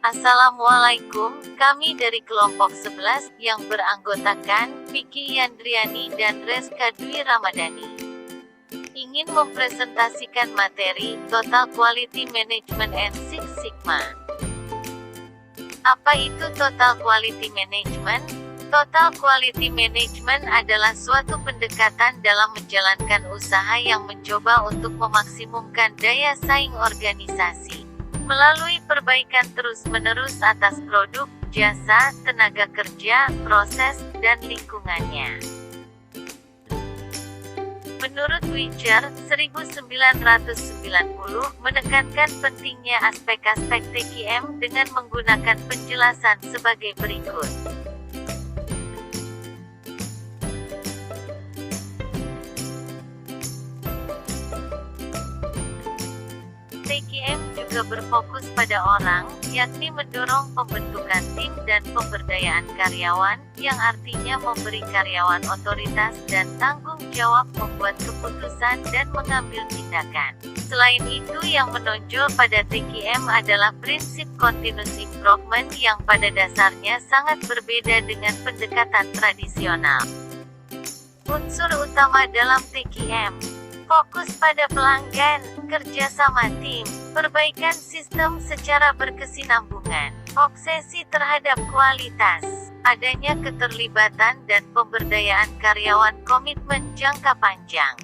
Assalamualaikum, kami dari kelompok 11 yang beranggotakan Vicky Yandriani dan Reska Dwi Ramadhani ingin mempresentasikan materi Total Quality Management and Six Sigma. Apa itu Total Quality Management? Total Quality Management adalah suatu pendekatan dalam menjalankan usaha yang mencoba untuk memaksimumkan daya saing organisasi melalui perbaikan terus-menerus atas produk, jasa, tenaga kerja, proses, dan lingkungannya. Menurut Witcher, 1990, menekankan pentingnya aspek-aspek TQM dengan menggunakan penjelasan sebagai berikut. TQM juga berfokus pada orang, yakni mendorong pembentukan tim dan pemberdayaan karyawan, yang artinya memberi karyawan otoritas dan tanggung jawab membuat keputusan dan mengambil tindakan. Selain itu, yang menonjol pada TQM adalah prinsip continuous improvement yang pada dasarnya sangat berbeda dengan pendekatan tradisional. Unsur utama dalam TQM: fokus pada pelanggan, kerjasama tim, perbaikan sistem secara berkesinambungan, obsesi terhadap kualitas, adanya keterlibatan dan pemberdayaan karyawan, komitmen jangka panjang.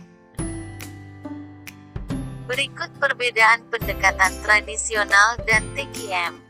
Berikut perbedaan pendekatan tradisional dan TQM.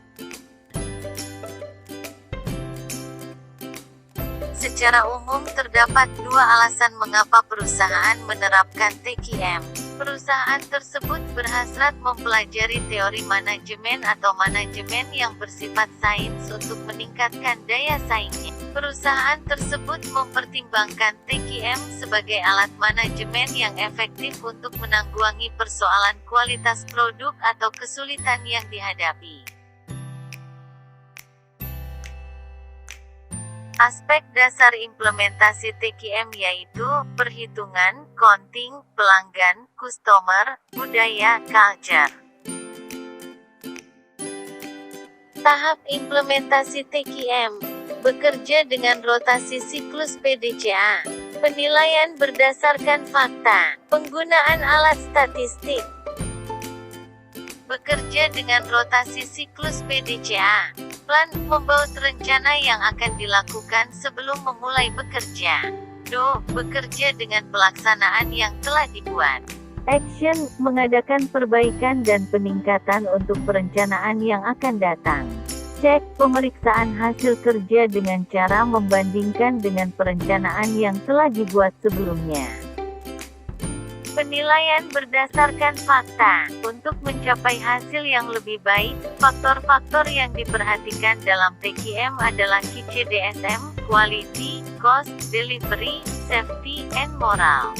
Secara umum terdapat dua alasan mengapa perusahaan menerapkan TQM. Perusahaan tersebut berhasrat mempelajari teori manajemen atau manajemen yang bersifat sains untuk meningkatkan daya saingnya. Perusahaan tersebut mempertimbangkan TQM sebagai alat manajemen yang efektif untuk menanggulangi persoalan kualitas produk atau kesulitan yang dihadapi. Aspek dasar implementasi TQM yaitu perhitungan, counting, pelanggan, customer, budaya, culture. Tahap implementasi TQM: bekerja dengan rotasi siklus PDCA, penilaian berdasarkan fakta, penggunaan alat statistik. Bekerja dengan rotasi siklus PDCA. Plan, membuat rencana yang akan dilakukan sebelum memulai bekerja. Bekerja dengan pelaksanaan yang telah dibuat. Action, mengadakan perbaikan dan peningkatan untuk perencanaan yang akan datang. Cek, pemeriksaan hasil kerja dengan cara membandingkan dengan perencanaan yang telah dibuat sebelumnya. Penilaian berdasarkan fakta. Untuk mencapai hasil yang lebih baik, faktor-faktor yang diperhatikan dalam TQM adalah QCDSM, quality, cost, delivery, safety, and moral.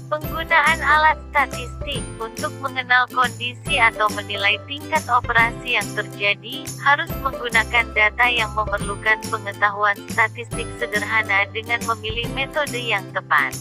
Penggunaan alat statistik. Untuk mengenal kondisi atau menilai tingkat operasi yang terjadi, harus menggunakan data yang memerlukan pengetahuan statistik sederhana dengan memilih metode yang tepat.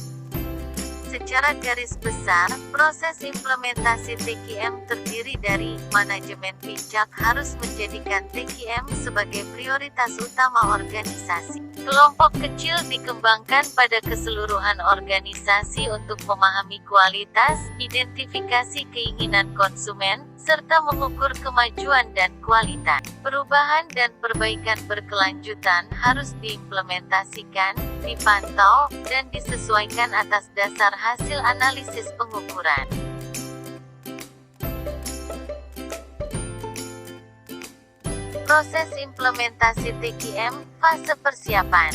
Secara garis besar, proses implementasi TQM terdiri dari manajemen pijak harus menjadikan TQM sebagai prioritas utama organisasi. Kelompok kecil dikembangkan pada keseluruhan organisasi untuk memahami kualitas, identifikasi keinginan konsumen, serta mengukur kemajuan dan kualitas. Perubahan dan perbaikan berkelanjutan harus diimplementasikan, dipantau, dan disesuaikan atas dasar hasil analisis pengukuran. Proses implementasi TQM, fase persiapan.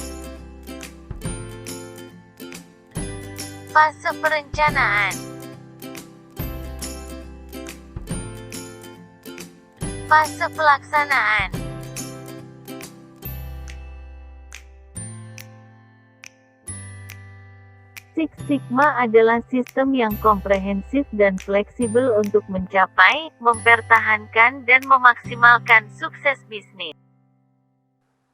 Fase perencanaan. Fase pelaksanaan. Six Sigma adalah sistem yang komprehensif dan fleksibel untuk mencapai, mempertahankan dan memaksimalkan sukses bisnis.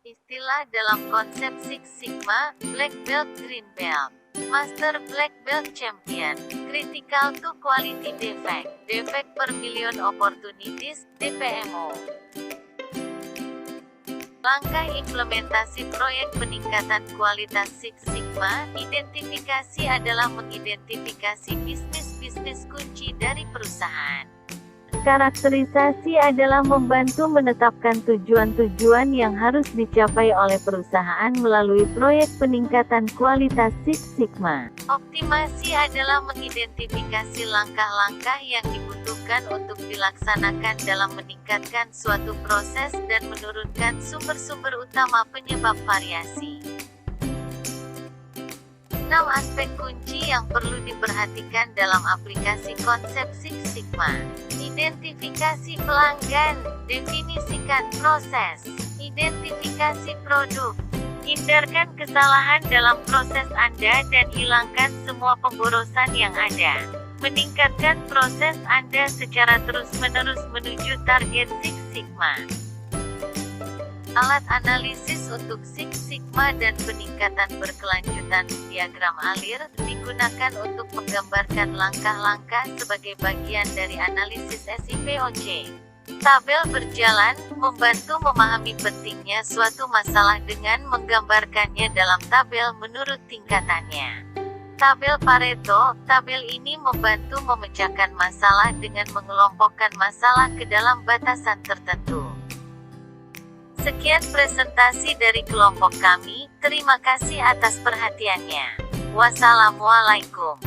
Istilah dalam konsep Six Sigma, Black Belt, Green Belt. Master Black Belt Champion. Critical to Quality Defect. Defect per Million Opportunities, DPMO. Langkah implementasi proyek peningkatan kualitas Six Sigma. Identifikasi adalah mengidentifikasi bisnis-bisnis kunci dari perusahaan. Karakterisasi adalah membantu menetapkan tujuan-tujuan yang harus dicapai oleh perusahaan melalui proyek peningkatan kualitas Six Sigma. Optimasi adalah mengidentifikasi langkah-langkah yang dibutuhkan untuk dilaksanakan dalam meningkatkan suatu proses dan menurunkan sumber-sumber utama penyebab variasi. 6 aspek kunci yang perlu diperhatikan dalam aplikasi konsep Six Sigma. Identifikasi pelanggan, definisikan proses, identifikasi produk. Hindarkan kesalahan dalam proses Anda dan hilangkan semua pemborosan yang ada. Meningkatkan proses Anda secara terus-menerus menuju target Six Sigma. Alat analisis untuk Six Sigma dan peningkatan berkelanjutan, diagram alir, digunakan untuk menggambarkan langkah-langkah sebagai bagian dari analisis SIPOC. Tabel berjalan, membantu memahami pentingnya suatu masalah dengan menggambarkannya dalam tabel menurut tingkatannya. Tabel Pareto, tabel ini membantu memecahkan masalah dengan mengelompokkan masalah ke dalam batasan tertentu. Sekian presentasi dari kelompok kami, terima kasih atas perhatiannya. Wassalamualaikum.